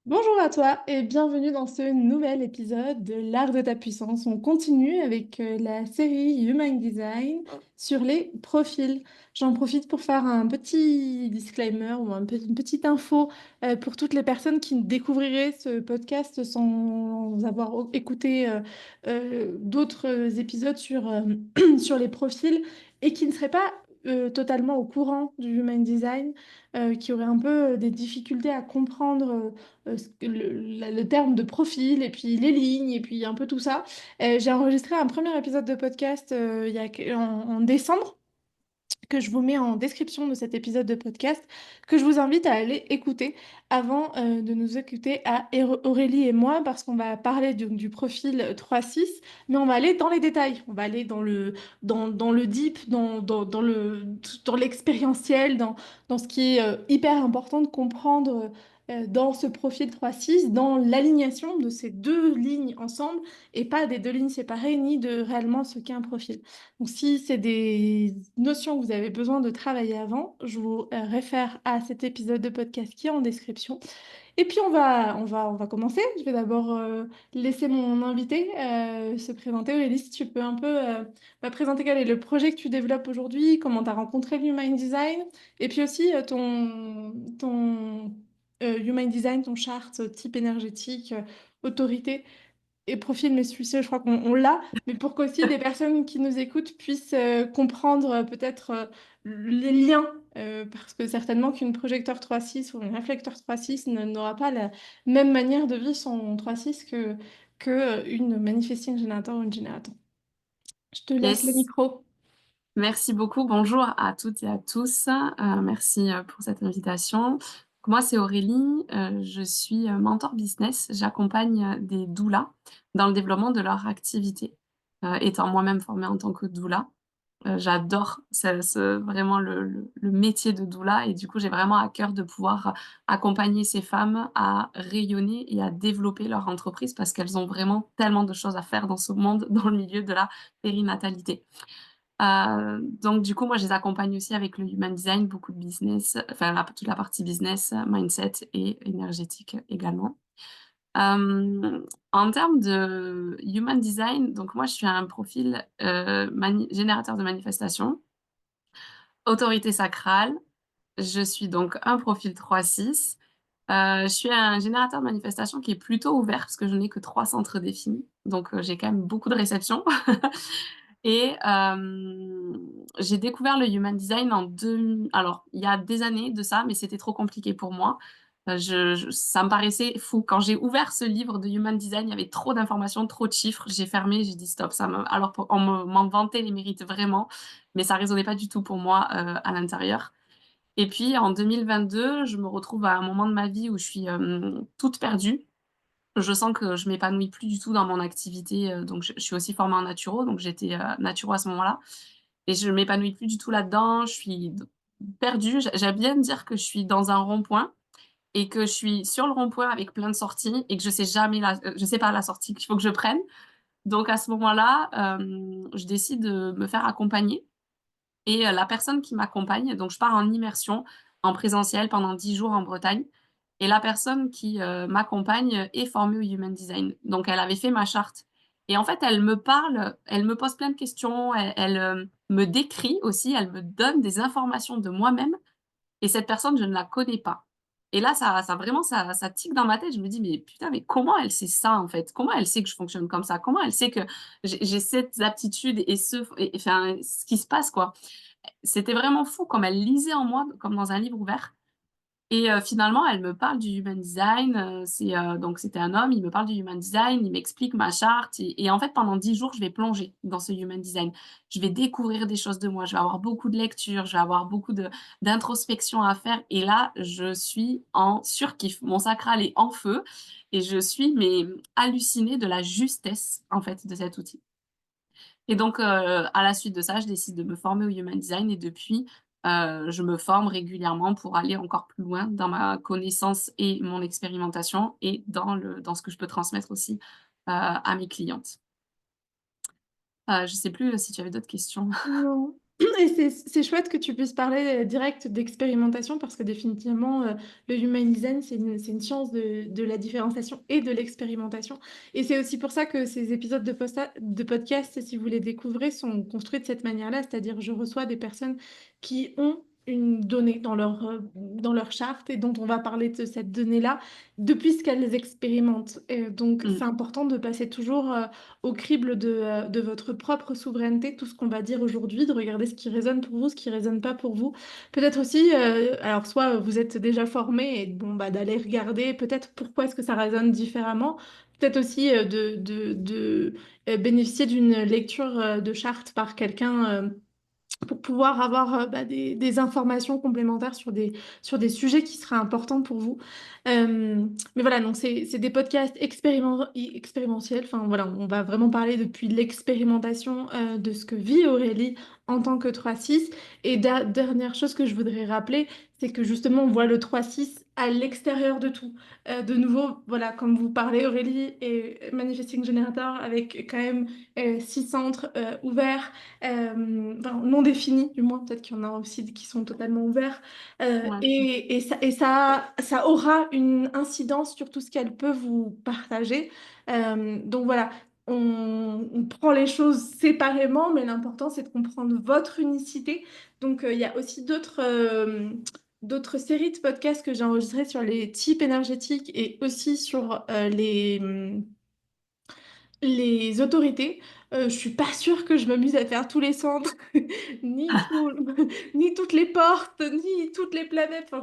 Bonjour à toi et bienvenue dans ce nouvel épisode de l'art de ta puissance. On continue avec la série Human Design sur les profils. J'en profite pour faire un petit disclaimer ou une petite info pour toutes les personnes qui découvriraient ce podcast sans avoir écouté d'autres épisodes sur, sur les profils et qui ne seraient pas totalement au courant du Human Design, qui auraient un peu des difficultés à comprendre le terme de profil et puis les lignes et puis un peu tout ça. J'ai enregistré un premier épisode de podcast en décembre que je vous mets en description de cet épisode de podcast, que je vous invite à aller écouter avant de nous écouter à Aurélie et moi, parce qu'on va parler du profil 3-6, mais on va aller dans les détails, on va aller dans le deep, dans l'expérientiel, dans ce qui est hyper important de comprendre dans ce profil 3-6, dans l'alignation de ces deux lignes ensemble, et pas des deux lignes séparées, ni de réellement ce qu'est un profil. Donc, si c'est des notions que vous avez besoin de travailler avant, je vous réfère à cet épisode de podcast qui est en description. Et puis, on va commencer. Je vais d'abord laisser mon invité se présenter. Aurélie, si tu peux un peu présenter quel est le projet que tu développes aujourd'hui, comment tu as rencontré l'Human Design, et puis aussi ton Human Design, ton chart type énergétique, autorité et profil, mais celui-ci, je crois qu'on l'a, mais pour qu'aussi des personnes qui nous écoutent puissent comprendre peut-être les liens, parce que certainement qu'une projecteur 3.6 ou un réflecteur 3.6 n'aura pas la même manière de vivre son 3.6 que une manifesting générateur ou une générateur. Je te laisse le Yes, micro. merci beaucoup. Bonjour à toutes et à tous. Merci pour cette invitation. Moi, c'est Aurélie. Je suis mentor business. J'accompagne des doulas dans le développement de leur activité. Étant moi-même formée en tant que doula, j'adore vraiment le métier de doula et du coup, j'ai vraiment à cœur de pouvoir accompagner ces femmes à rayonner et à développer leur entreprise parce qu'elles ont vraiment tellement de choses à faire dans ce monde, dans le milieu de la périnatalité. Donc du coup, moi, je les accompagne aussi avec le human design, beaucoup de business, enfin toute la partie business, mindset et énergétique également. En termes de human design, donc moi, je suis un profil, générateur de manifestation, autorité sacrale. Je suis donc un profil 3-6. Je suis un générateur de manifestation qui est plutôt ouvert parce que je n'ai que 3 centres définis, donc j'ai quand même beaucoup de réceptions. Et j'ai découvert le human design alors il y a des années de ça, mais c'était trop compliqué pour moi. Je ça me paraissait fou. Quand j'ai ouvert ce livre de human design, il y avait trop d'informations, trop de chiffres. J'ai fermé, j'ai dit: «Stop», alors m'en vantait les mérites vraiment, mais ça résonnait pas du tout pour moi, à l'intérieur. Et puis en 2022, je me retrouve à un moment de ma vie où je suis, toute perdue. Je sens que je m'épanouis plus du tout dans mon activité, donc je suis aussi formée en naturo, donc j'étais, naturo à ce moment-là et je m'épanouis plus du tout là-dedans. Je suis perdue. J'aime bien me dire que je suis dans un rond-point et que je suis sur le rond-point avec plein de sorties et que je sais pas la sortie qu'il faut que je prenne. Donc à ce moment-là, je décide de me faire accompagner et la personne qui m'accompagne, donc je pars en immersion, en présentiel pendant 10 jours en Bretagne et la personne qui, m'accompagne est formée au Human Design. Donc elle avait fait ma charte et en fait, elle me parle, elle me pose plein de questions, elle me décrit aussi, elle me donne des informations de moi-même et cette personne, je ne la connais pas. Et là, ça tique dans ma tête. Je me dis: «Mais putain, mais comment elle sait ça, en fait? Comment elle sait que je fonctionne comme ça? Comment elle sait que j'ai cette aptitude et enfin, ce qui se passe, quoi?» C'était vraiment fou comme elle lisait en moi, comme dans un livre ouvert et finalement elle me parle du human design, donc c'était un homme, il me parle du human design, il m'explique ma charte et en fait pendant 10 jours, je vais plonger dans ce human design. Je vais découvrir des choses de moi, je vais avoir beaucoup de lectures, je vais avoir beaucoup d'introspection à faire et là, je suis en surkiff. Mon sacral est en feu et je suis mais hallucinée de la justesse, en fait, de cet outil. Et donc, à la suite de ça, je décide de me former au Human Design et depuis, je me forme régulièrement pour aller encore plus loin dans ma connaissance et mon expérimentation et dans ce que je peux transmettre aussi, à mes clientes. Je sais plus si tu avais d'autres questions? Non. Et c'est chouette que tu puisses parler direct d'expérimentation parce que définitivement, le human design, c'est une science de la différenciation et de l'expérimentation. Et c'est aussi pour ça que ces épisodes de podcast, si vous les découvrez, sont construits de cette manière-là, c'est-à-dire je reçois des personnes qui ont une donnée dans leur charte et dont on va parler de cette donnée-là depuis ce qu'elles expérimentent. Et donc, c'est Mm, important de passer toujours au crible de votre propre souveraineté, tout ce qu'on va dire aujourd'hui, de regarder ce qui résonne pour vous, ce qui résonne pas pour vous. Peut-être aussi, alors soit vous êtes déjà formé et bon, bah, d'aller regarder peut-être pourquoi est-ce que ça résonne différemment. Peut-être aussi bénéficier d'une lecture de charte par quelqu'un pour pouvoir avoir bah, des informations complémentaires sur des sujets qui seraient importants pour vous. Mais voilà, donc c'est des podcasts expérimentiels. Enfin voilà, on va vraiment parler depuis l'expérimentation de ce que vit Aurélie en tant que 3-6. Et dernière chose que je voudrais rappeler, c'est que justement on voit le 3-6 à l'extérieur de tout. De nouveau, voilà, comme vous parlez, Aurélie et Manifesting Generator avec quand même 6 centres ouverts enfin, non définis, du moins, peut-être qu'il y en a aussi qui sont totalement ouverts. ouais. Ça aura une incidence sur tout ce qu'elle peut vous partager. Donc voilà, on prend les choses séparément, mais l'important, c'est de comprendre votre unicité. Donc il y a aussi d'autres séries de podcasts que j'ai enregistrées sur les types énergétiques et aussi sur les autorités. Je suis pas sûre que je m'amuse à faire tous les centres, ni, ni toutes les portes, ni toutes les planètes. Enfin,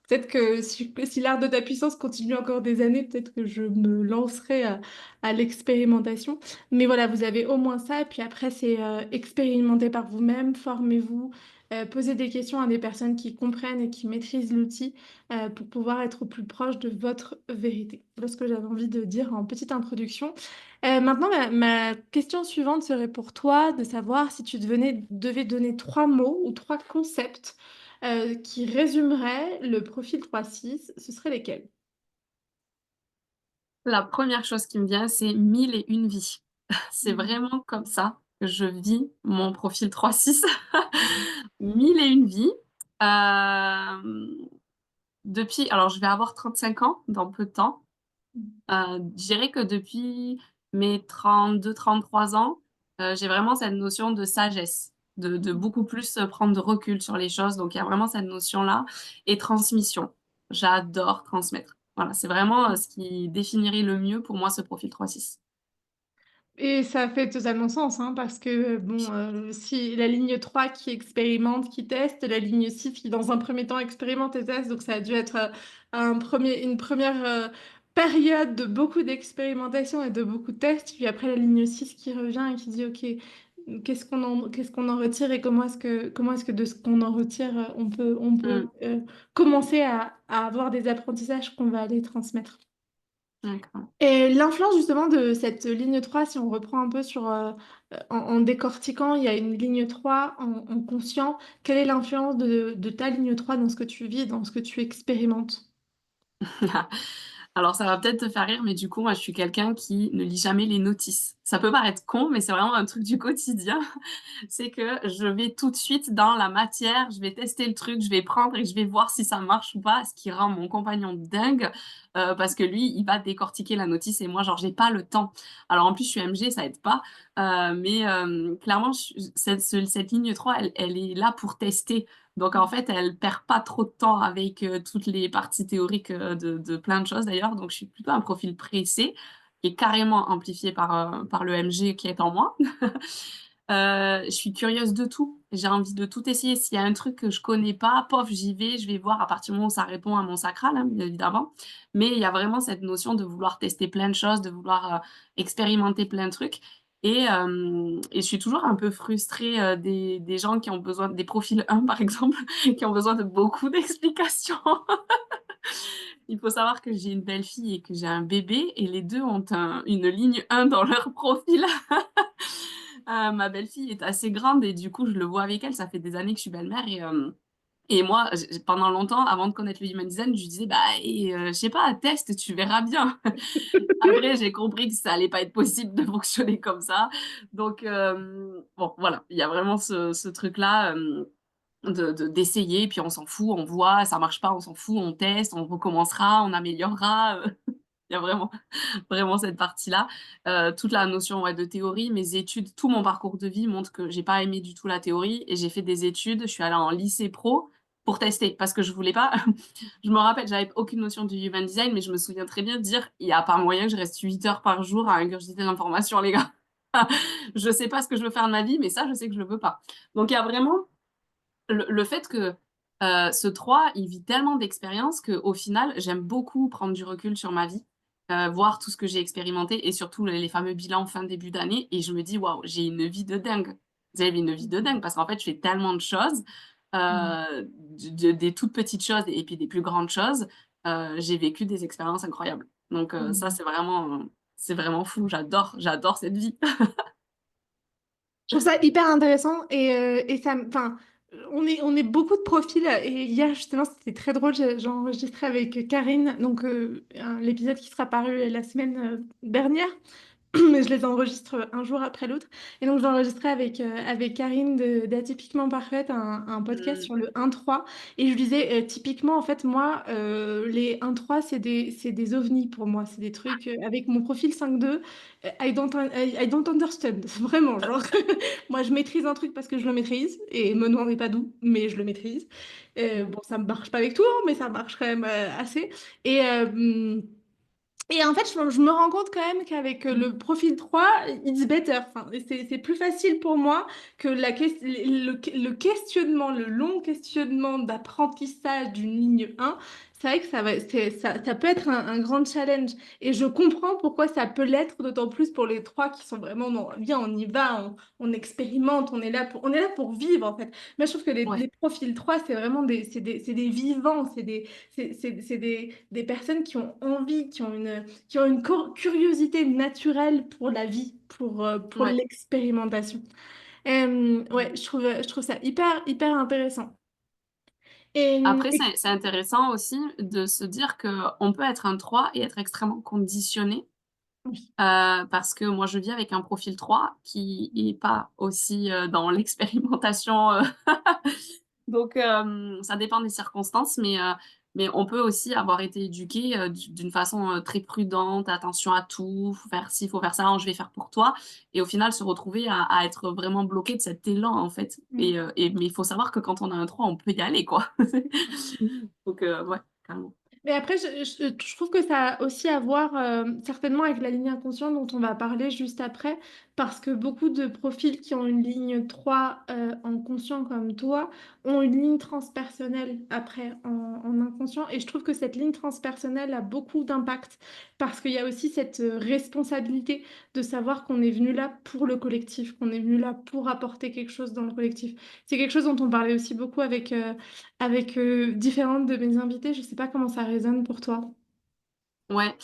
peut-être que si l'art de ta puissance continue encore des années, peut-être que je me lancerai à l'expérimentation. Mais voilà, vous avez au moins ça. Et puis après, c'est expérimenter par vous-même, formez-vous. Posez des questions à des personnes qui comprennent et qui maîtrisent l'outil pour pouvoir être au plus proche de votre vérité. Voilà ce que j'avais envie de dire en petite introduction. Maintenant, ma question suivante serait pour toi de savoir si tu devais donner 3 mots ou 3 concepts qui résumeraient le profil 3-6, ce seraient lesquels? La première chose qui me vient, c'est 1001 vies. C'est Mhm. vraiment comme ça que je vis mon profil 3-6. 1001 vies. Euh, Depuis, alors je vais avoir 35 ans dans peu de temps. Je dirais que depuis mes 32, 33 ans, j'ai vraiment cette notion de sagesse, de beaucoup plus prendre de recul sur les choses. Donc il y a vraiment cette notion-là. Et transmission. J'adore transmettre. Voilà, c'est vraiment ce qui définirait le mieux pour moi ce profil 3-6. Et ça fait totalement sens, hein, parce que bon, si la ligne 3 qui expérimente, qui teste, la ligne 6 qui dans un premier temps expérimente et teste, donc ça a dû être une première période de beaucoup d'expérimentation et de beaucoup de tests, puis après la ligne 6 qui revient et qui dit, OK, qu'est-ce qu'on en retire et comment est-ce que de ce qu'on en retire, on peut Hmm, commencer à avoir des apprentissages qu'on va aller transmettre. d'accord. Et l'influence justement de cette ligne 3, si on reprend un peu en décortiquant, il y a une ligne 3 en conscient. Quelle est l'influence de ta ligne 3 dans ce que tu vis, dans ce que tu expérimentes? Alors ça va peut-être te faire rire, mais du coup, moi, je suis quelqu'un qui ne lit jamais les notices. Ça peut paraître con, mais c'est vraiment un truc du quotidien. C'est que je vais tout de suite dans la matière, je vais tester le truc, je vais prendre et je vais voir si ça marche ou pas, ce qui rend mon compagnon dingue, parce que lui, il va décortiquer la notice et moi, genre, j'ai pas le temps. Alors en plus, je suis MG, ça aide pas, mais clairement, cette ligne 3, elle est là pour tester. Donc en fait, elle perd pas trop de temps avec toutes les parties théoriques de plein de choses d'ailleurs. Donc je suis plutôt un profil pressé, qui est carrément amplifié par le MG qui est en moi. Je suis curieuse de tout. J'ai envie de tout essayer. S'il y a un truc que je connais pas, pof, j'y vais. Je vais voir à partir du moment où ça répond à mon sacral, hein, bien évidemment. Mais il y a vraiment cette notion de vouloir tester plein de choses, de vouloir expérimenter plein de trucs. Et je suis toujours un peu frustrée des gens qui ont besoin, des profils 1 par exemple, qui ont besoin de beaucoup d'explications. Il faut savoir que j'ai une belle-fille et que j'ai un bébé, et les deux ont une ligne 1 dans leur profil. Ma belle-fille est assez grande et du coup, je le vois avec elle. Ça fait des années que je suis belle-mère, Et moi, pendant longtemps, avant de connaître le human design, je lui disais, bah, je sais pas, teste, tu verras bien. Après, j'ai compris que ça allait pas être possible de fonctionner comme ça. Donc, bon, voilà, il y a vraiment ce truc-là d'essayer, puis on s'en fout, on voit, ça marche pas, on s'en fout, on teste, on recommencera, on améliorera. Il y a vraiment, vraiment cette partie-là. Toute la notion ouais, de théorie, mes études, tout mon parcours de vie montre que j'ai pas aimé du tout la théorie et j'ai fait des études. Je suis allée en lycée pro pour tester parce que je voulais pas. Je me rappelle, j'avais aucune notion du human design, mais je me souviens très bien de dire il y a pas moyen que je reste 8 heures par jour à ingurgiter l'information, les gars. Je sais pas ce que je veux faire de ma vie, mais ça, je sais que je le veux pas. Donc, il y a vraiment le fait que ce 3, il vit tellement d'expériences qu'au final, j'aime beaucoup prendre du recul sur ma vie, voir tout ce que j'ai expérimenté et surtout les fameux bilans fin début d'année. Et je me dis, waouh, j'ai une vie de dingue. J'ai une vie de dingue parce qu'en fait, je fais tellement de choses, des toutes petites choses et puis des plus grandes choses. J'ai vécu des expériences incroyables. Donc, ça, c'est vraiment fou. J'adore cette vie. Je trouve ça hyper intéressant et ça, enfin, on est beaucoup de profils et hier justement c'était très drôle, j'ai enregistré avec Karine, donc l'épisode qui sera paru la semaine dernière. Mais je les enregistre un jour après l'autre. Et donc, j'ai enregistré avec Karine d'Atypiquement Parfaite un podcast Mm, sur le 1-3. Et je lui disais, typiquement, en fait, moi, les 1-3, c'est des ovnis pour moi. C'est des trucs, avec mon profil 5-2, I don't understand. Vraiment, genre, moi, je maîtrise un truc parce que je le maîtrise. Et me demandez pas d'où, mais je le maîtrise. mm, Bon, ça ne marche pas avec tout, hein, mais ça marche quand même assez. Et... et en fait, je me rends compte quand même qu'avec le profil 3, it's better. Enfin, et c'est plus facile pour moi que le questionnement, le long questionnement d'apprentissage d'une ligne 1. C'est vrai que ça peut être un grand challenge. Et je comprends pourquoi ça peut l'être, d'autant plus pour les 3 qui sont vraiment, non, viens, on y va, on expérimente, on est là pour vivre, en fait. Mais je trouve que ouais, les profils 3, c'est vraiment c'est des vivants, c'est des personnes qui ont envie, qui ont une curiosité naturelle pour la vie, pour ouais. l'expérimentation. Ouais, je trouve ça hyper intéressant. Après, Et- c'est intéressant aussi de se dire qu'on peut être un 3 et être extrêmement conditionné, oui. parce que moi, je vis avec un profil 3 qui est pas aussi dans l'expérimentation. Donc, ça dépend des circonstances, mais on peut aussi avoir été éduqué d'une façon très prudente, attention à tout, faut faire ci, faut faire ça, je vais faire pour toi, et au final se retrouver à être vraiment bloqué de cet élan en fait. Mais il faut savoir que quand on a un 3 on peut y aller quoi. Donc, ouais, carrément. Mais après, je trouve que ça a aussi à voir certainement avec la ligne inconsciente dont on va parler juste après, parce que beaucoup de profils qui ont une ligne 3 en conscient comme toi ont une ligne transpersonnelle après en inconscient. Et je trouve que cette ligne transpersonnelle a beaucoup d'impact, parce qu'il y a aussi cette responsabilité de savoir qu'on est venu là pour le collectif, qu'on est venu là pour apporter quelque chose dans le collectif. C'est quelque chose dont on parlait aussi beaucoup avec différentes de mes invités. Je sais pas comment ça résonne pour toi. Ouais,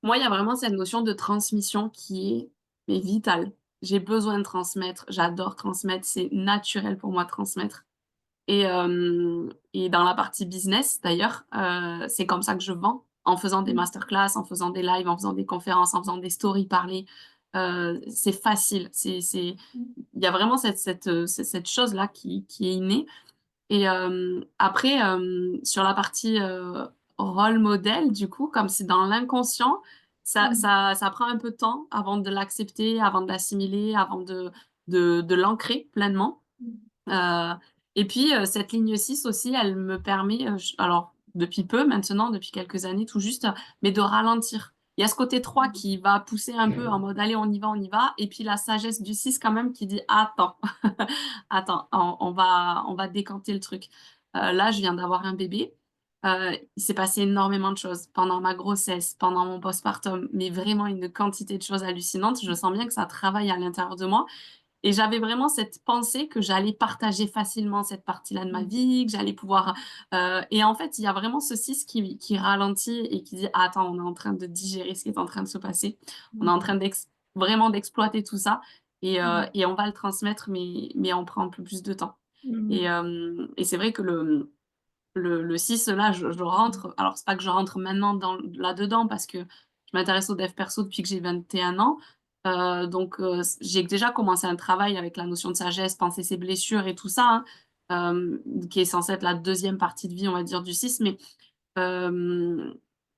moi il y a vraiment cette notion de transmission qui est mais vitale. J'ai besoin de transmettre, j'adore transmettre, c'est naturel pour moi de transmettre. Et dans la partie business, d'ailleurs, c'est comme ça que je vends, en faisant des Mm. masterclass, en faisant des lives, en faisant des conférences, en faisant des stories parlées. C'est facile. Il y a vraiment cette chose-là qui est innée. Et après, sur la partie rôle modèle, du coup, comme c'est dans l'inconscient, Mm. ça prend un peu de temps avant de l'accepter, avant de l'assimiler, avant de l'ancrer pleinement. Heu et puis, cette ligne 6 aussi, elle me permet, alors depuis peu maintenant, depuis quelques années tout juste, mais de ralentir. Il y a ce côté 3 qui va pousser un peu en mode: «Allez, on y va» et puis la sagesse du 6 quand même qui dit: «Attends, attends, on va décanter le truc». Là, je viens d'avoir un bébé, il s'est passé énormément de choses pendant ma grossesse, pendant mon postpartum, mais vraiment une quantité de choses hallucinantes. Je sens bien que ça travaille à l'intérieur de moi et j'avais vraiment cette pensée que j'allais partager facilement cette partie-là de ma Mm. vie, que j'allais pouvoir, et en fait, il y a vraiment ce 6 qui ralentit et qui dit: «Attends, on est en train de digérer ce qui est en train de se passer. On est en Mm. train vraiment d'exploiter tout ça Mm. et on va le transmettre, mais on prend un peu plus de temps». Mm. Et c'est vrai que le 6, là, je rentre. Alors, c'est pas que je rentre maintenant là-dedans parce que je m'intéresse au dev perso depuis que j'ai 21 ans. Donc, j'ai déjà commencé un travail avec la notion de sagesse, penser ses blessures et tout ça, hein, qui est censé être la deuxième partie de vie, on va dire, du 6. Mais euh,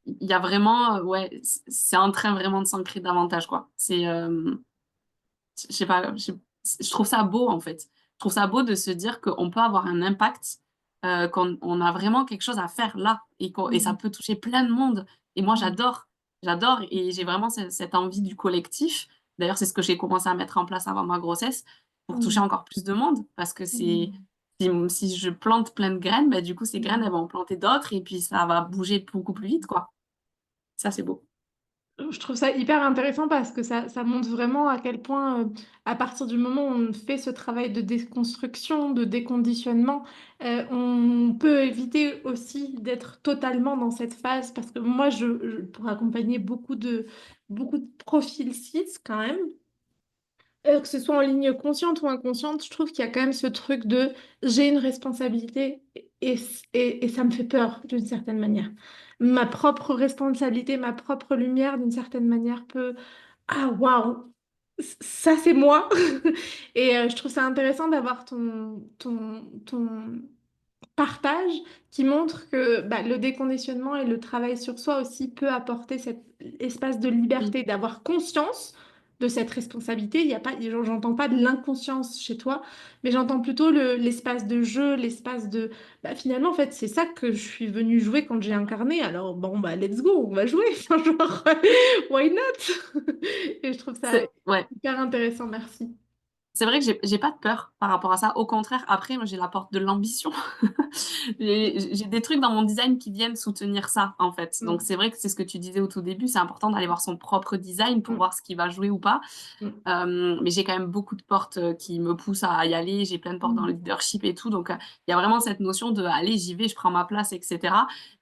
il y a vraiment, ouais, c'est en train vraiment de s'ancrer davantage, quoi. Je sais pas, je trouve ça beau en fait. Je trouve ça beau de se dire qu'on peut avoir un impact, qu'on on a vraiment quelque chose à faire là et ça Mm. peut toucher plein de monde. Et moi, Mm. j'adore et j'ai vraiment cette envie du collectif. D'ailleurs, c'est ce que j'ai commencé à mettre en place avant ma grossesse pour toucher Mm. encore plus de monde parce que Mm. si je plante plein de graines, bah, du coup, ces graines, Mm. elles vont en planter d'autres et puis ça va bouger beaucoup plus vite, quoi. Ça, c'est beau. Je trouve ça hyper intéressant parce que ça montre vraiment à quel point, à partir du moment où on fait ce travail de déconstruction, de déconditionnement, on peut éviter aussi d'être totalement dans cette phase. Parce que moi, pour accompagner beaucoup de profils cis quand même, que ce soit en ligne consciente ou inconsciente, je trouve qu'il y a quand même ce truc de j'ai une responsabilité et ça me fait peur d'une certaine manière. Ma propre responsabilité, ma propre lumière d'une certaine manière peut... Ah waouh, ça c'est moi. Et je trouve ça intéressant d'avoir ton partage qui montre que bah, le déconditionnement et le travail sur soi aussi peut apporter cet espace de Oui. liberté, d'avoir conscience de cette responsabilité. Il y a pas, j'entends pas de l'inconscience chez toi, mais j'entends plutôt l'espace de jeu, l'espace de... Bah, finalement, en fait, c'est ça que je suis venue jouer quand j'ai incarné. Alors, bon, bah, let's go, on va jouer. Enfin, genre, why not? Et je trouve ça Ouais. hyper intéressant, merci. C'est vrai que j'ai pas de peur par rapport à ça. Au contraire, après, moi, j'ai la porte de l'ambition. J'ai des trucs dans mon design qui viennent soutenir ça, en fait. Donc, Mm, c'est vrai que c'est ce que tu disais au tout début. C'est important d'aller voir son propre design pour mm, voir ce qui va jouer ou pas. mm, Mais j'ai quand même beaucoup de portes qui me poussent à y aller. J'ai plein de portes dans le mm, leadership et tout. Donc, il y a vraiment cette notion de allez, j'y vais, je prends ma place, etc.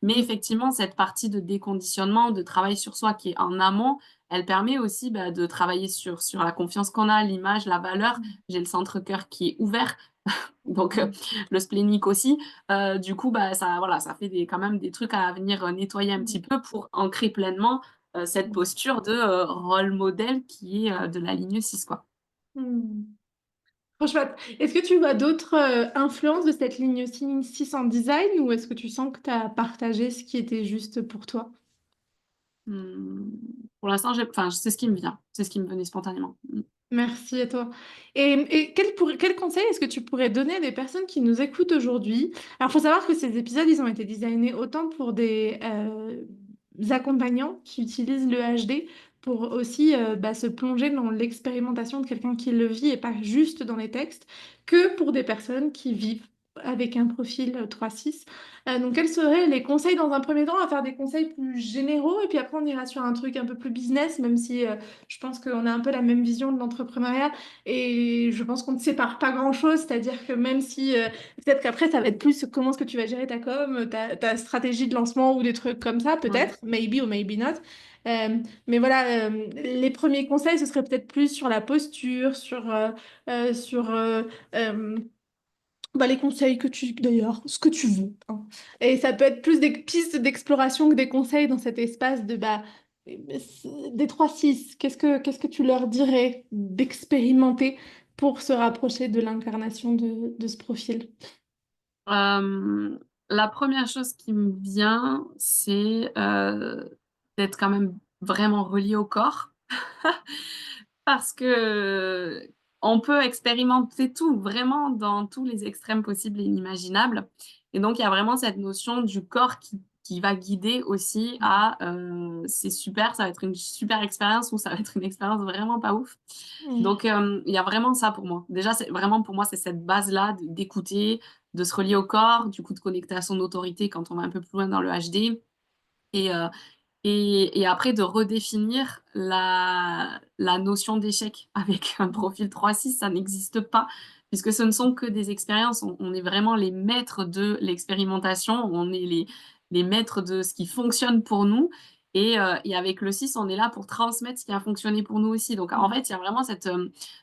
Mais mm, effectivement, cette partie de déconditionnement, de travail sur soi qui est en amont, elle permet aussi bah, de travailler sur la confiance qu'on a, l'image, la valeur. mm, J'ai le centre cœur qui est ouvert, donc mm, le splénique aussi. Du coup, bah, ça, voilà, ça fait quand même des trucs à venir nettoyer un petit mm, peu pour ancrer pleinement cette mm. posture de rôle modèle qui est de la ligne 6, quoi. Hmm. Franchement, est-ce que tu vois d'autres influences de cette ligne 6 en design ou est-ce que tu sens que tu as partagé ce qui était juste pour toi? Hmm. Pour l'instant, enfin, c'est ce qui me vient, c'est ce qui me venait spontanément. Hmm. Merci à toi. Et quel conseil est-ce que tu pourrais donner à des personnes qui nous écoutent aujourd'hui? Alors, il faut savoir que ces épisodes, ils ont été designés autant pour des accompagnants qui utilisent le HD pour aussi bah, se plonger dans l'expérimentation de quelqu'un qui le vit et pas juste dans les textes, que pour des personnes qui vivent avec un profil 3-6. Donc, quels seraient les conseils dans un premier temps, à faire des conseils plus généraux et puis après on ira sur un truc un peu plus business, même si je pense qu'on a un peu la même vision de l'entrepreneuriat et je pense qu'on ne sépare pas grand-chose, c'est-à-dire que même si peut-être qu'après ça va être plus comment est-ce que tu vas gérer ta com, ta stratégie de lancement ou des trucs comme ça, Ouais. peut-être, maybe ou maybe not. Mais voilà, les premiers conseils, ce serait peut-être plus sur la posture, sur euh, bah, les conseils que tu, d'ailleurs, ce que tu veux, hein. Et ça peut être plus des pistes d'exploration que des conseils dans cet espace de bah, des 3-6. Qu'est-ce que tu leur dirais d'expérimenter pour se rapprocher de l'incarnation de ce profil? Euh, la première chose qui me vient, c'est d'être quand même vraiment relié au corps. Parce que on peut expérimenter tout, vraiment dans tous les extrêmes possibles et inimaginables. Et donc, il y a vraiment cette notion du corps qui va guider aussi à c'est super, ça va être une super expérience ou ça va être une expérience vraiment pas ouf. Mm. Donc, il y a vraiment ça pour moi. Déjà, c'est vraiment pour moi, c'est cette base-là d'écouter, de se relier au corps, du coup, de connecter à son autorité quand on va un peu plus loin dans le HD. Et, euh, et après, de redéfinir la notion d'échec avec un profil 3-6, ça n'existe pas, puisque ce ne sont que des expériences. On est vraiment les maîtres de l'expérimentation, on est les maîtres de ce qui fonctionne pour nous. Et avec le 6, on est là pour transmettre ce qui a fonctionné pour nous aussi. Donc, en Mm. fait, il y a vraiment cette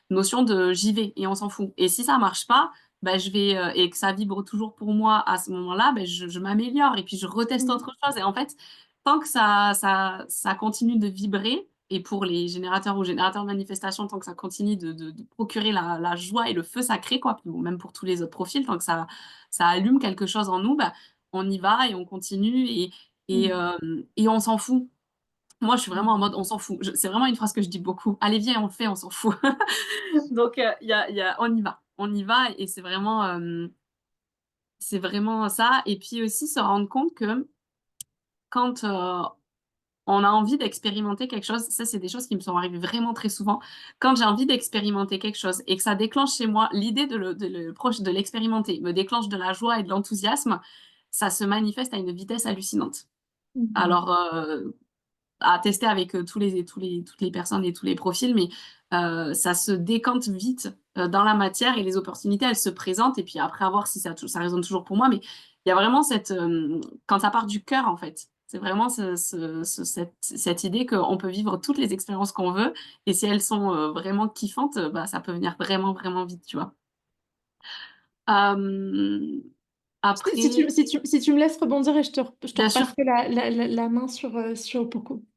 notion de j'y vais et on s'en fout. Et si ça marche pas, bah, et que ça vibre toujours pour moi à ce moment-là, bah, je m'améliore et puis je reteste Mhm. autre chose. Et en fait, tant que ça continue de vibrer, et pour les générateurs ou générateurs de manifestation, tant que ça continue de procurer la joie et le feu sacré, quoi, puis bon, même pour tous les autres profils, tant que ça allume quelque chose en nous, bah, on y va et on continue Mhm. et on s'en fout. Moi, je suis vraiment Mhm. en mode on s'en fout. C'est vraiment une phrase que je dis beaucoup. Allez, viens, on le fait, on s'en fout. Donc, on y va et c'est vraiment ça. Et puis aussi se rendre compte que quand on a envie d'expérimenter quelque chose, ça, c'est des choses qui me sont arrivées vraiment très souvent. Quand j'ai envie d'expérimenter quelque chose et que ça déclenche chez moi l'idée de l'expérimenter, me déclenche de la joie et de l'enthousiasme, ça se manifeste à une vitesse hallucinante. Mhm. Alors, à tester avec toutes les personnes et tous les profils, mais ça se décante vite dans la matière et les opportunités, elles se présentent. Et puis après, à voir si ça résonne toujours pour moi. Mais il y a vraiment quand ça part du cœur, en fait, c'est vraiment cette idée qu'on peut vivre toutes les expériences qu'on veut. Et si elles sont vraiment kiffantes, bah, ça peut venir vraiment, vraiment vite, tu vois. Euh, après, Si tu me laisses rebondir et je te bien sûr, repasserai la main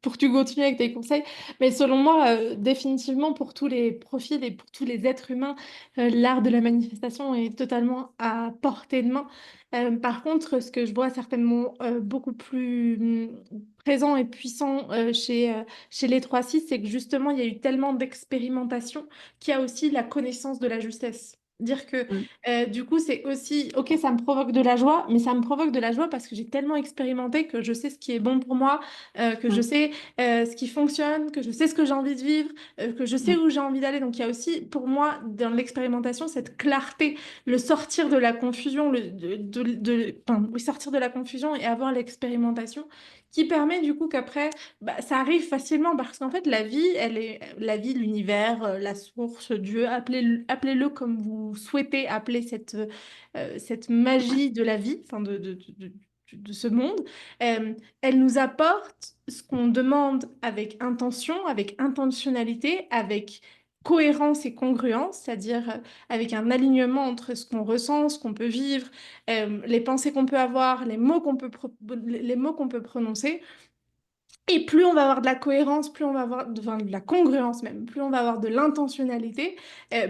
pour que tu continues avec tes conseils. Mais selon moi, définitivement, pour tous les profils et pour tous les êtres humains, l'art de la manifestation est totalement à portée de main. Par contre, ce que je vois certainement beaucoup plus présent et puissant chez les 3-6, c'est que justement, il y a eu tellement d'expérimentation qu'il y a aussi la connaissance de la justesse. Dire que mm, du coup, c'est aussi, ok, ça me provoque de la joie, mais ça me provoque de la joie parce que j'ai tellement expérimenté que je sais ce qui est bon pour moi, que je mm, sais ce qui fonctionne, que je sais ce que j'ai envie de vivre, que je sais mm, où j'ai envie d'aller. Donc il y a aussi, pour moi, dans l'expérimentation, cette clarté, le sortir de la confusion, enfin, oui, sortir de la confusion et avoir l'expérimentation qui permet du coup qu'après, bah, ça arrive facilement parce qu'en fait, la vie, elle est la vie, l'univers, la source, Dieu, appelez-le comme vous souhaitez appeler cette magie de la vie, enfin de ce monde. Elle nous apporte ce qu'on demande avec intention, avec intentionnalité, avec cohérence et congruence, c'est-à-dire avec un alignement entre ce qu'on ressent, ce qu'on peut vivre, les pensées qu'on peut avoir, les mots qu'on peut prononcer. Et plus on va avoir de la cohérence, plus on va avoir enfin, de la congruence même, plus on va avoir de l'intentionnalité,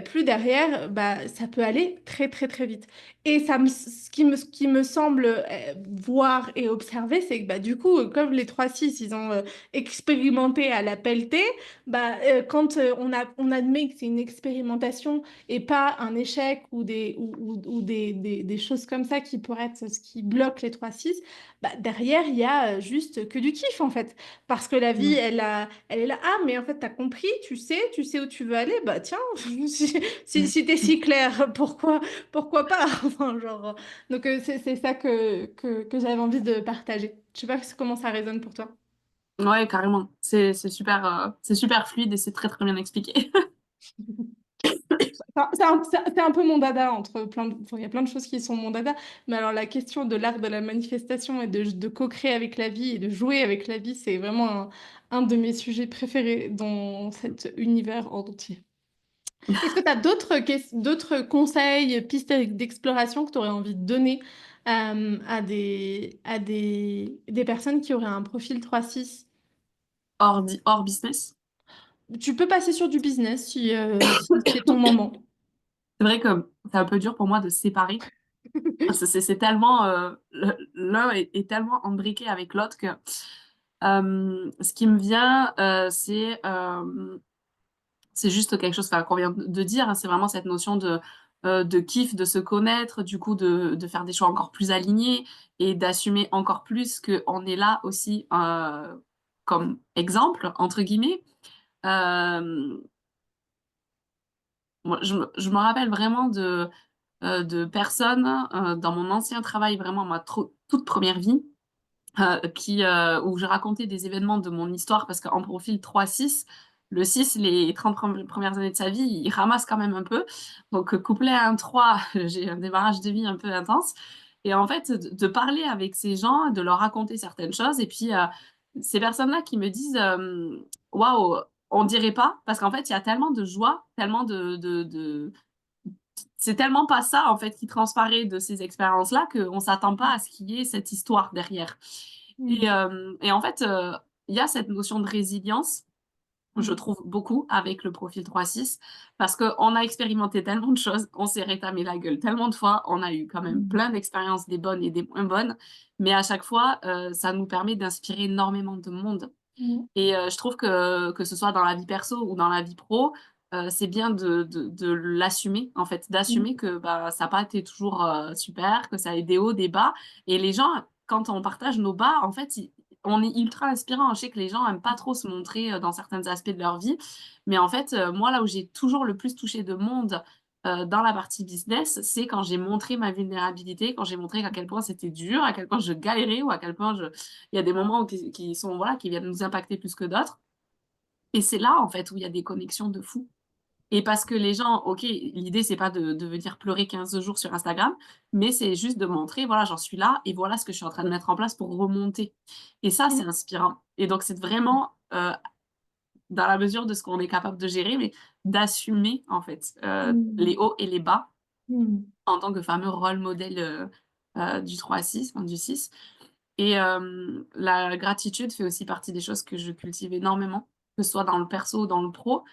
plus derrière, bah, ça peut aller très très très vite. Et ce qui me semble voir et observer, c'est que bah, du coup, comme les 3-6 ils ont expérimenté à la pelletée, bah, quand on admet que c'est une expérimentation et pas un échec ou des choses comme ça qui pourraient être ce qui bloque les 3-6, bah, derrière, il y a juste que du kiff en fait. Parce que la vie, mm, elle est là. Ah, mais en fait, t'as compris, tu sais où tu veux aller. Bah tiens, si t'es mm. si clair, pourquoi pas? Enfin, genre, donc c'est ça que j'avais envie de partager. Je sais pas comment ça résonne pour toi. Ouais, carrément. C'est super fluide et c'est très très bien expliqué. C'est un peu mon dada entre enfin, il y a plein de choses qui sont mon dada, mais alors la question de l'art de la manifestation et de co-créer avec la vie et de jouer avec la vie, c'est vraiment un de mes sujets préférés dans cet univers entier. Est-ce que tu as d'autres conseils, pistes d'exploration que tu aurais envie de donner des personnes qui auraient un profil 3-6? Hors business. Tu peux passer sur du business si c'est ton moment. C'est vrai que c'est un peu dur pour moi de séparer. Parce que c'est tellement, l'un est tellement imbriqué avec l'autre que ce qui me vient, c'est juste quelque chose enfin, qu'on vient de dire. Hein, c'est vraiment cette notion de kiff, de se connaître, du coup de faire des choix encore plus alignés et d'assumer encore plus qu'on est là aussi comme exemple, entre guillemets. Euh, Moi, je me rappelle vraiment de personnes dans mon ancien travail, vraiment ma toute première vie, où je racontais des événements de mon histoire, parce qu'en profil 3-6, le 6 les 30 premières années de sa vie, il ramasse quand même un peu. Donc, couplé à un 3 j'ai un démarrage de vie un peu intense. Et en fait, de parler avec ces gens, de leur raconter certaines choses, et puis ces personnes-là qui me disent, waouh, on dirait pas, parce qu'en fait, il y a tellement de joie, tellement c'est tellement pas ça, en fait, qui transparaît de ces expériences-là qu'on s'attend pas à ce qu'il y ait cette histoire derrière. Mm. Et en fait, il y a cette notion de résilience, je Mm. trouve beaucoup avec le profil 3-6 parce qu'on a expérimenté tellement de choses, on s'est rétamé la gueule tellement de fois, on a eu quand même Mm. plein d'expériences, des bonnes et des moins bonnes, mais à chaque fois, ça nous permet d'inspirer énormément de monde. Mm. Et je trouve que ce soit dans la vie perso ou dans la vie pro, c'est bien de l'assumer, en fait, Mm. d'assumer que bah, ça n'a pas été toujours super, que ça a eu des hauts, des bas. Et les gens, quand on partage nos bas, en fait, on est ultra inspirant. Je sais que les gens aiment pas trop se montrer dans certains aspects de leur vie. Mais en fait, moi, là où j'ai toujours le plus touché de monde dans la partie business, c'est quand j'ai montré ma vulnérabilité, quand j'ai montré à quel point c'était dur, à quel point je galérais ou à quel point il y a des moments qui sont, voilà, qui viennent nous impacter plus que d'autres. Et c'est là, en fait, où il y a des connexions de fou. Et parce que les gens, ok, l'idée, c'est pas de venir pleurer 15 jours sur Instagram, mais c'est juste de montrer, voilà, j'en suis là et voilà ce que je suis en train de mettre en place pour remonter. Et ça, c'est inspirant. Et donc, c'est vraiment, dans la mesure de ce qu'on est capable de gérer, mais d'assumer, en fait, les Mm. hauts et les bas Mm. en tant que fameux rôle modèle du 3-6, enfin, du 6. Et la gratitude fait aussi partie des choses que je cultive énormément, que ce soit dans le perso ou dans le pro,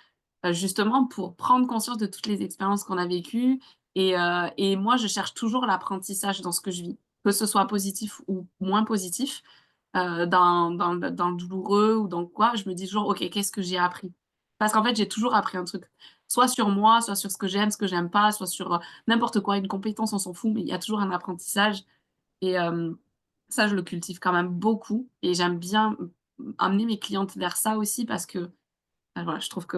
justement pour prendre conscience de toutes les expériences qu'on a vécues et moi, je cherche toujours l'apprentissage dans ce que je vis, que ce soit positif ou moins positif, dans le douloureux ou dans quoi, je me dis toujours: «OK, qu'est-ce que j'ai appris?» Parce qu'en fait, j'ai toujours appris un truc, soit sur moi, soit sur ce que j'aime pas, soit sur, n'importe quoi, une compétence, on s'en fout, mais il y a toujours un apprentissage et ça, je le cultive quand même beaucoup et j'aime bien amener mes clientes vers ça aussi parce que, bah, voilà, je trouve que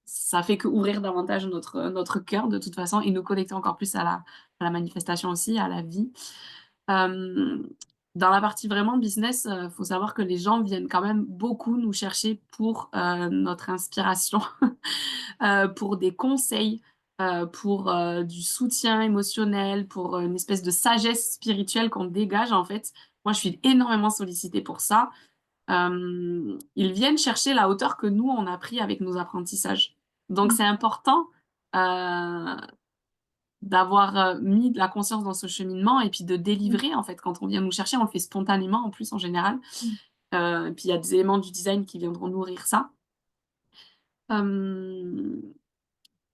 ça fait qu'ouvrir davantage notre cœur de toute façon et nous connecter encore plus à la manifestation aussi, à la vie. Hem, Dans la partie vraiment business, faut savoir que les gens viennent quand même beaucoup nous chercher pour, notre inspiration, pour des conseils, pour, du soutien émotionnel, pour, une espèce de sagesse spirituelle qu'on dégage, en fait. Moi, je suis énormément sollicitée pour ça. Ils viennent chercher la hauteur que nous, on a pris avec nos apprentissages. Donc c'est important, heu, d'avoir, mis de la conscience dans ce cheminement et puis de Mm. délivrer, en fait. Quand on vient nous chercher, on le fait spontanément, en plus, en général. Mm. Et puis il y a des éléments du design qui viendront nourrir ça. Hem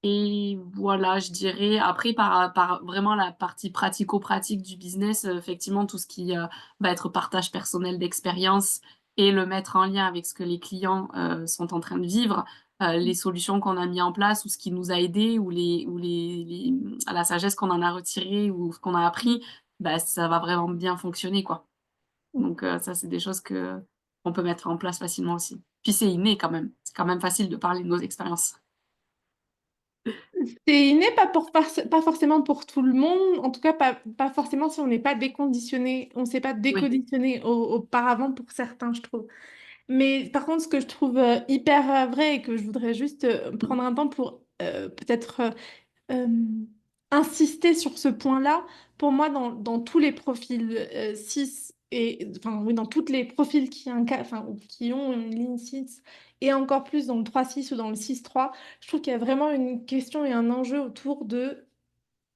Et voilà, je dirais après par vraiment la partie pratico-pratique du business, effectivement tout ce qui, va être partage personnel d'expérience et le mettre en lien avec ce que les clients, sont en train de vivre, les solutions qu'on a mis en place ou ce qui nous a aidés ou la sagesse qu'on en a retirée ou ce qu'on a appris, bah, ça va vraiment bien fonctionner, quoi. Mm. Donc ça, c'est des choses que qu'on peut mettre en place facilement aussi. Puis c'est inné quand même. C'est quand même facile de parler de nos expériences. C'est inné, pas forcément pour tout le monde, en tout cas pas forcément si on n'est pas déconditionné, on ne s'est pas Oui, déconditionné auparavant pour certains, je trouve. Mais par contre, ce que je trouve hyper vrai et que je voudrais juste prendre un temps pour peut-être euh, insister sur ce point-là, pour moi, dans tous les profils 6 et enfin oui, dans tous les profils enfin, ou qui ont une ligne 6 et encore plus dans le 3-6 ou dans le 6-3, je trouve qu'il y a vraiment une question et un enjeu autour de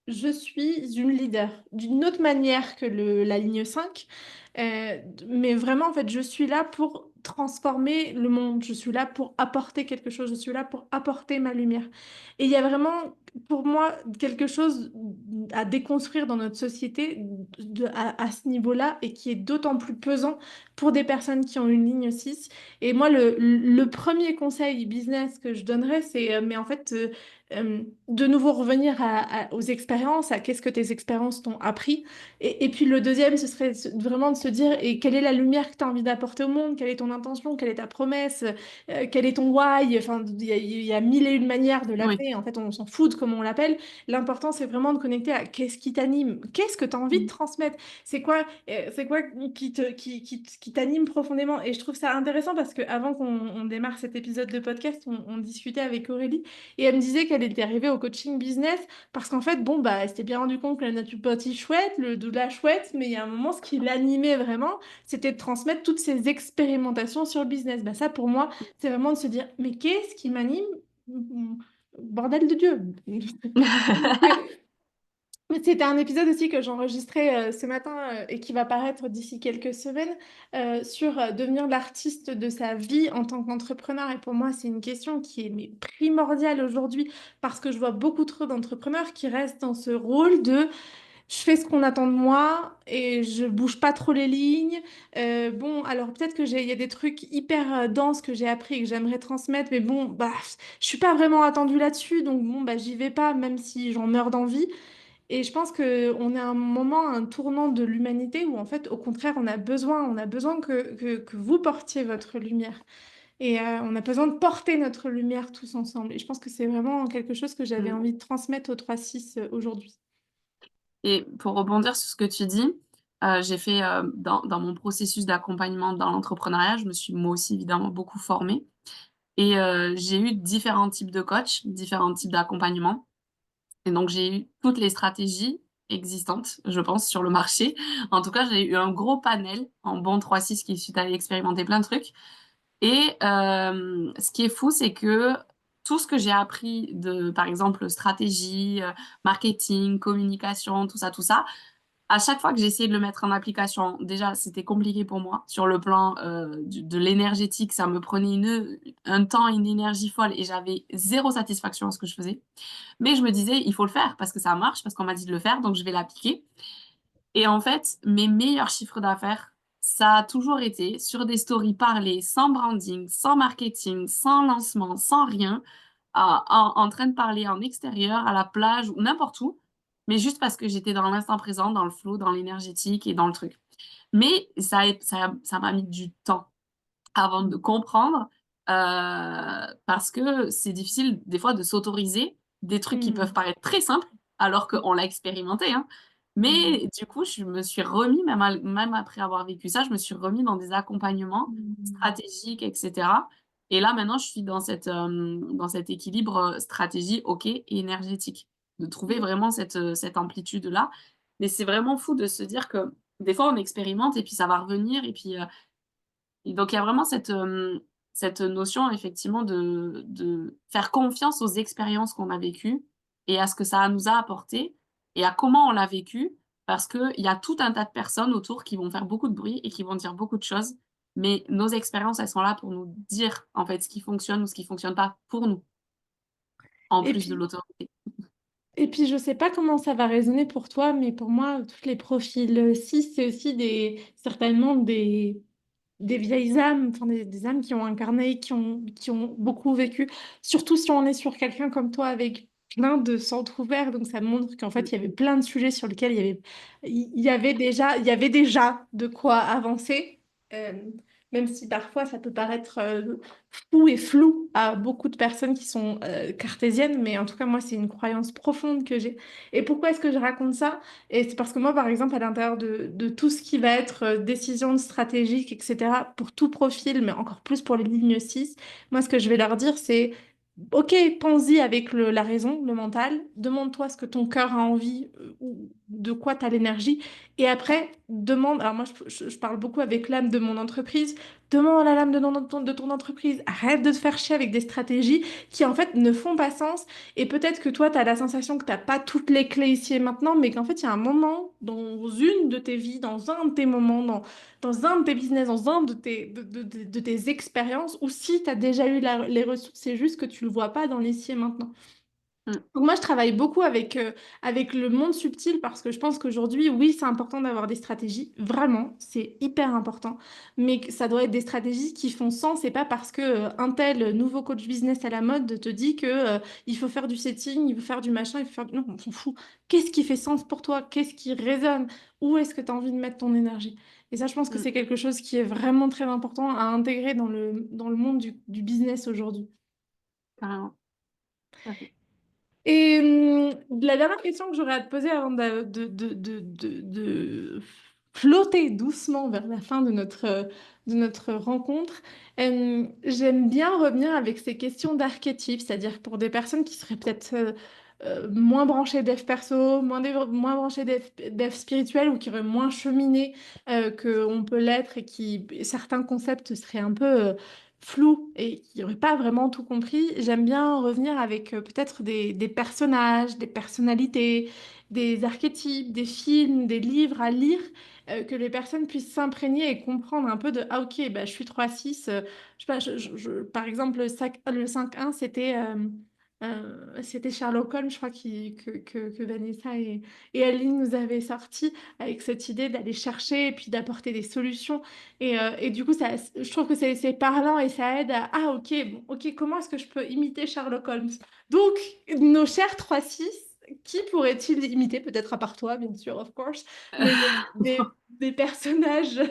je suis une leader d'une autre manière que la ligne 5, mais vraiment, en fait, je suis là pour transformer le monde, je suis là pour apporter quelque chose, je suis là pour apporter ma lumière. Et il y a vraiment, pour moi, quelque chose à déconstruire dans notre société à ce niveau-là et qui est d'autant plus pesant pour des personnes qui ont une ligne 6. Et moi, le premier conseil business que je donnerais, c'est, mais en fait, de nouveau revenir aux expériences, à qu'est-ce que tes expériences t'ont appris. Et puis le deuxième, ce serait vraiment de se dire, et quelle est la lumière que tu as envie d'apporter au monde, quelle est ton intention, quelle est ta promesse, quel est ton why. Enfin, il y a mille et une manières de oui. l'appeler. En fait, on s'en fout de comment on l'appelle. L'important, c'est vraiment de connecter à qu'est-ce qui t'anime, qu'est-ce que tu as envie de Mmh. transmettre, c'est quoi qui t'anime profondément. Et je trouve ça intéressant parce que avant qu'on démarre cet épisode de podcast, on discutait avec Aurélie. Et elle me disait qu'elle était arrivée au coaching business parce qu'en fait, bon, bah, elle s'était bien rendu compte que la naturopathie chouette, le doula chouette, mais il y a un moment, ce qui l'animait vraiment, c'était de transmettre toutes ces expérimentations sur le business. Bah, ça, pour moi, c'est vraiment de se dire, mais qu'est-ce qui m'anime? Bordel de Dieu. Mais c'était un épisode aussi que j'enregistrais ce matin et qui va paraître d'ici quelques semaines sur devenir l'artiste de sa vie en tant qu'entrepreneur. Et pour moi, c'est une question qui est mais, primordiale aujourd'hui parce que je vois beaucoup trop d'entrepreneurs qui restent dans ce rôle de je fais ce qu'on attend de moi et je bouge pas trop les lignes. Bon, alors peut-être que il y a des trucs hyper denses que j'ai appris et que j'aimerais transmettre, mais bon, bah, je suis pas vraiment attendue là-dessus, donc bon, bah, j'y vais pas, même si j'en meurs d'envie. Et je pense que on est à un moment, un tournant de l'humanité où en fait, au contraire, on a besoin que vous portiez votre lumière. Et on a besoin de porter notre lumière tous ensemble. Et je pense que c'est vraiment quelque chose que j'avais Mm. envie de transmettre au 3-6 aujourd'hui. Et pour rebondir sur ce que tu dis, j'ai fait dans mon processus d'accompagnement dans l'entrepreneuriat, je me suis moi aussi évidemment beaucoup formée. Et j'ai eu différents types de coachs, différents types d'accompagnement. Et donc, j'ai eu toutes les stratégies existantes, je pense, sur le marché. En tout cas, j'ai eu un gros panel en bon 3-6 qui suis allée expérimenter plein de trucs. Et ce qui est fou, c'est que tout ce que j'ai appris de, par exemple, stratégie, marketing, communication, tout ça, à chaque fois que j'ai essayé de le mettre en application, déjà, c'était compliqué pour moi. Sur le plan de l'énergétique, ça me prenait un temps, une énergie folle et j'avais zéro satisfaction à ce que je faisais. Mais je me disais, il faut le faire parce que ça marche, parce qu'on m'a dit de le faire, donc je vais l'appliquer. Et en fait, mes meilleurs chiffres d'affaires, ça a toujours été sur des stories parlées, sans branding, sans marketing, sans lancement, sans rien, en train de parler en extérieur, à la plage ou n'importe où, mais juste parce que j'étais dans l'instant présent, dans le flow, dans l'énergétique et dans le truc. Mais ça m'a mis du temps avant de comprendre, parce que c'est difficile des fois de s'autoriser des trucs qui peuvent Mm. paraître très simples alors qu'on l'a expérimenté, hein. Mm. Mais du coup, je me suis remis, même après avoir vécu ça, je me suis remis dans des accompagnements Mm. stratégiques, etc. Et là, maintenant, je suis dans cet équilibre stratégie, OK, et énergétique, de trouver vraiment cette amplitude-là. Mais c'est vraiment fou de se dire que des fois, on expérimente et puis ça va revenir et puis et donc il y a vraiment cette notion effectivement de faire confiance aux expériences qu'on a vécues et à ce que ça nous a apporté et à comment on l'a vécu. Parce qu'il y a tout un tas de personnes autour qui vont faire beaucoup de bruit et qui vont dire beaucoup de choses, mais nos expériences, elles sont là pour nous dire, en fait, ce qui fonctionne ou ce qui fonctionne pas pour nous, en Et plus de puis, l'autorité. je sais pas comment ça va résonner pour toi, mais pour moi, tous les profils 6, c'est aussi certainement des vieilles âmes, enfin des âmes qui ont incarné, qui ont beaucoup vécu. Surtout si on est sur quelqu'un comme toi avec plein de centres ouverts, donc ça montre qu'en fait, Mmh, il y avait plein de sujets sur lesquels il y avait déjà de quoi avancer. Euh, Même si parfois ça peut paraître fou et flou à beaucoup de personnes qui sont cartésiennes, mais en tout cas, moi, c'est une croyance profonde que j'ai. Et pourquoi est-ce que je raconte ça? Et c'est parce que moi, par exemple, à l'intérieur de tout ce qui va être décision stratégique, etc., pour tout profil, mais encore plus pour les lignes 6, moi, ce que je vais leur dire, c'est, OK, pense-y avec la raison, le mental, demande-toi ce que ton cœur a envie, ou de quoi tu as l'énergie, et après, demande, alors moi, je parle beaucoup avec l'âme de mon entreprise, demande à la lame de ton entreprise, arrête de te faire chier avec des stratégies qui, en fait, ne font pas sens et peut-être que toi, tu as la sensation que tu n'as pas toutes les clés ici et maintenant, mais qu'en fait, il y a un moment dans une de tes vies, dans un de tes moments, dans un de tes business, dans un de tes expériences, où si tu as déjà eu les ressources, c'est juste que tu ne le vois pas dans l'ici et maintenant. mmh, Donc moi, je travaille beaucoup avec le monde subtil parce que je pense qu'aujourd'hui, oui, c'est important d'avoir des stratégies. Vraiment, c'est hyper important. Mais que ça doit être des stratégies qui font sens et pas parce que un tel nouveau coach business à la mode te dit que il faut faire du setting, il faut faire du machin, il faut faire Non, on s'en fout. Qu'est-ce qui fait sens pour toi? Qu'est-ce qui résonne? Où est-ce que tu as envie de mettre ton énergie? Et ça, je pense que mmh, c'est quelque chose qui est vraiment très important à intégrer dans le monde du business aujourd'hui. carrément, tout à fait. Et la dernière question que j'aurais à te poser avant de flotter doucement vers la fin de notre rencontre, j'aime bien revenir avec ces questions d'archétypes, c'est-à-dire pour des personnes qui seraient peut-être moins branchés dev perso, moins branchés dev spirituel ou qui auraient moins cheminé qu'on peut l'être et qui certains concepts seraient un peu flous et qui n'auraient pas vraiment tout compris. J'aime bien revenir avec peut-être des personnages, des personnalités, des archétypes, des films, des livres à lire. Que les personnes puissent s'imprégner et comprendre un peu de ah ok bah, je suis 3-6 je sais pas, par exemple le 5-1 c'était Sherlock Holmes, je crois, que Vanessa et Aline nous avaient sorti avec cette idée d'aller chercher et puis d'apporter des solutions. Et du coup, je trouve que c'est parlant et ça aide à, ah ok, bon, ok, comment est-ce que je peux imiter Sherlock Holmes? Donc, nos chers 3-6, qui pourrait-il imiter? Peut-être à part toi, bien sûr, of course, mais des personnages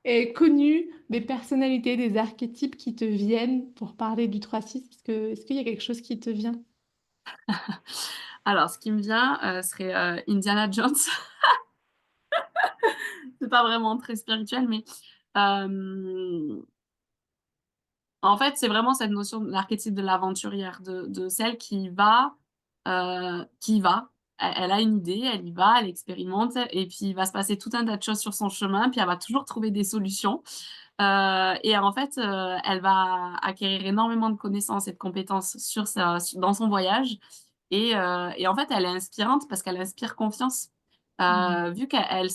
et connus, des personnalités, des archétypes qui te viennent pour parler du 3-6. Est-ce qu'il y a quelque chose qui te vient? Alors ce qui me vient, serait, Indiana Jones. C'est pas vraiment très spirituel, mais, hem, en fait, c'est vraiment cette notion de l'archétype de l'aventurière, de celle qui y va. Elle a une idée, elle y va, elle expérimente et puis il va se passer tout un tas de choses sur son chemin, puis elle va toujours trouver des solutions. Et en fait, elle va acquérir énormément de connaissances et de compétences dans son voyage et en fait, elle est inspirante parce qu'elle inspire confiance. Mhm. Vu elle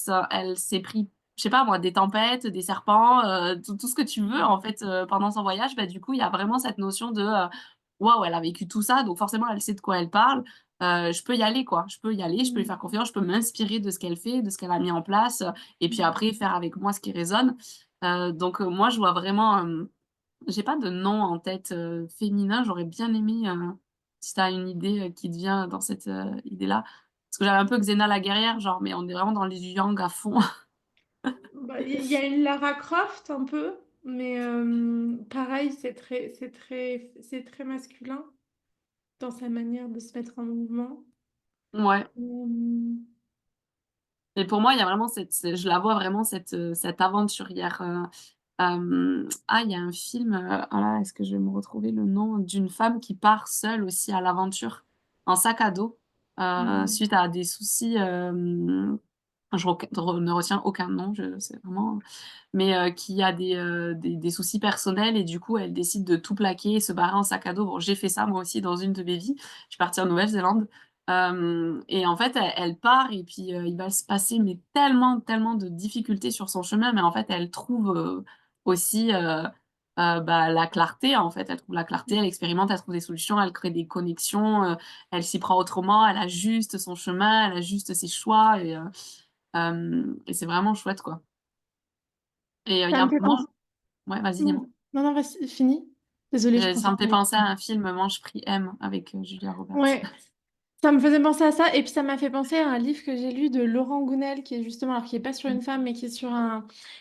s'est pris, je sais pas moi, des tempêtes, des serpents, tout ce que tu veux en fait, pendant son voyage, bah, du coup, il y a vraiment cette notion de, waouh, elle a vécu tout ça, donc forcément elle sait de quoi elle parle. Je peux y aller quoi, je peux y aller, je peux lui faire confiance, je peux m'inspirer de ce qu'elle fait, de ce qu'elle a mis en place, et puis après faire avec moi ce qui résonne. Donc moi je vois vraiment, j'ai pas de nom en tête, féminin. J'aurais bien aimé, si tu as une idée, qui te vient dans cette, idée-là. Parce que j'avais un peu Xena la guerrière, genre, mais on est vraiment dans les yang à fond. Bah, il y a une Lara Croft un peu, mais pareil, c'est très masculin dans sa manière de se mettre en mouvement. Ouais, Euh, et pour moi, il y a vraiment je la vois vraiment cette aventurière, il y a un film, ah là, est-ce que je vais me retrouver le nom? D'une femme qui part seule aussi à l'aventure, en sac à dos, mhm. suite à des soucis, je ne retiens aucun nom, je c'est vraiment, mais qui a des soucis personnels et du coup, elle décide de tout plaquer et se barrer en sac à dos. Bon, j'ai fait ça moi aussi dans une de mes vies. Je suis partie en Nouvelle-Zélande, et en fait, elle part et puis, il va se passer mais tellement, tellement de difficultés sur son chemin, mais en fait, elle trouve, aussi, bah, la clarté, en fait. Elle trouve la clarté, elle expérimente, elle trouve des solutions, elle crée des connexions, elle s'y prend autrement, elle ajuste son chemin, elle ajuste ses choix et c'est vraiment chouette, quoi. Et il y Ça a me un fait mange penser. ouais, vas-y, Non, dis-moi. non, non, vas-y, fini. Désolée, je Ça pensais me que fait t'allais- penser à un film, Mange, prie, aime avec, Julia Roberts. Ouais, ça me faisait penser à ça, et puis ça m'a fait penser à un livre que j'ai lu de Laurent Gounel, qui est justement, alors qui est pas sur une femme, mais qui est sur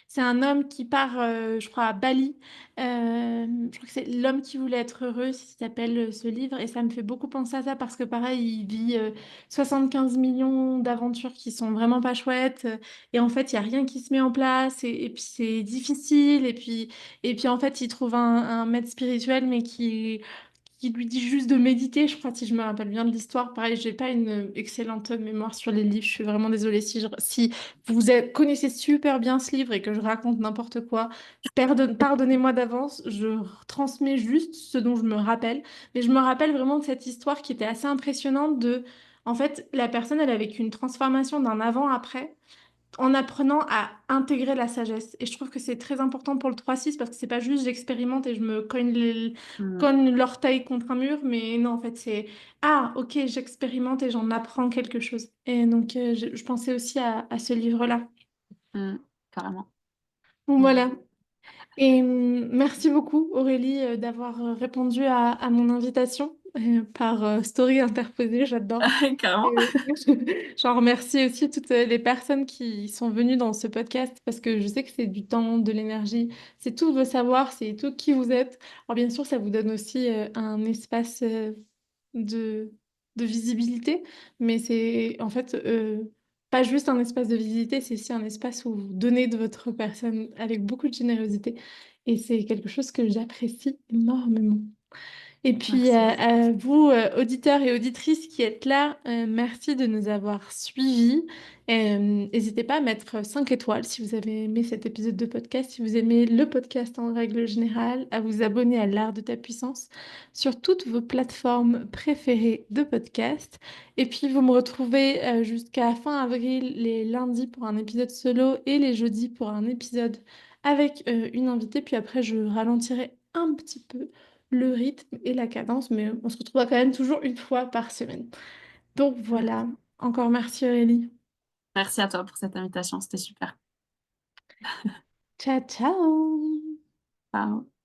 c'est un homme qui part, je crois, à Bali. Je crois que c'est L'homme qui voulait être heureux, ça s'appelle ce livre, et ça me fait beaucoup penser à ça parce que pareil, il vit 75 millions d'aventures qui sont vraiment pas chouettes, et en fait, il y a rien qui se met en place, et puis c'est difficile, et puis en fait, il trouve un maître spirituel, mais qui lui dit juste de méditer, je crois, si je me rappelle bien de l'histoire. Pareil, j'ai pas une excellente mémoire sur les livres, je suis vraiment désolée si connaissez super bien ce livre et que je raconte n'importe quoi. Pardonnez-moi d'avance, je transmets juste ce dont je me rappelle. Mais je me rappelle vraiment de cette histoire qui était assez impressionnante de... En fait, la personne, elle a vécu une transformation d'un avant-après en apprenant à intégrer la sagesse. Et je trouve que c'est très important pour le 3-6 parce que c'est pas juste j'expérimente et je me Mmh, cogne l'orteil contre un mur, mais non, en fait, c'est ah, ok, j'expérimente et j'en apprends quelque chose. Et donc, je pensais aussi à ce livre-là. mmh, carrément. Donc, Mmh. voilà. Et merci beaucoup, Aurélie, d'avoir répondu à mon invitation par story interposée, j'adore. Carrément. Et j'en remercie aussi toutes les personnes qui sont venues dans ce podcast parce que je sais que c'est du temps, de l'énergie, c'est tout vos savoirs, c'est tout qui vous êtes. Alors bien sûr, ça vous donne aussi un espace de, de visibilité, mais c'est en fait pas juste un espace de visibilité, c'est aussi un espace où vous donnez de votre personne avec beaucoup de générosité et c'est quelque chose que j'apprécie énormément. Et puis, Merci. à vous, auditeurs et auditrices qui êtes là, merci de nous avoir suivis. N'hésitez pas à mettre 5 étoiles si vous avez aimé cet épisode de podcast, si vous aimez le podcast en règle générale, à vous abonner à l'Art de ta puissance sur toutes vos plateformes préférées de podcast. Et puis, vous me retrouvez jusqu'à fin avril, les lundis pour un épisode solo et les jeudis pour un épisode avec une invitée. Puis après, je ralentirai un petit peu le rythme et la cadence, mais on se retrouvera quand même toujours une fois par semaine. Donc voilà, encore merci Aurélie. Merci à toi pour cette invitation, c'était super. Ciao, ciao! Ciao.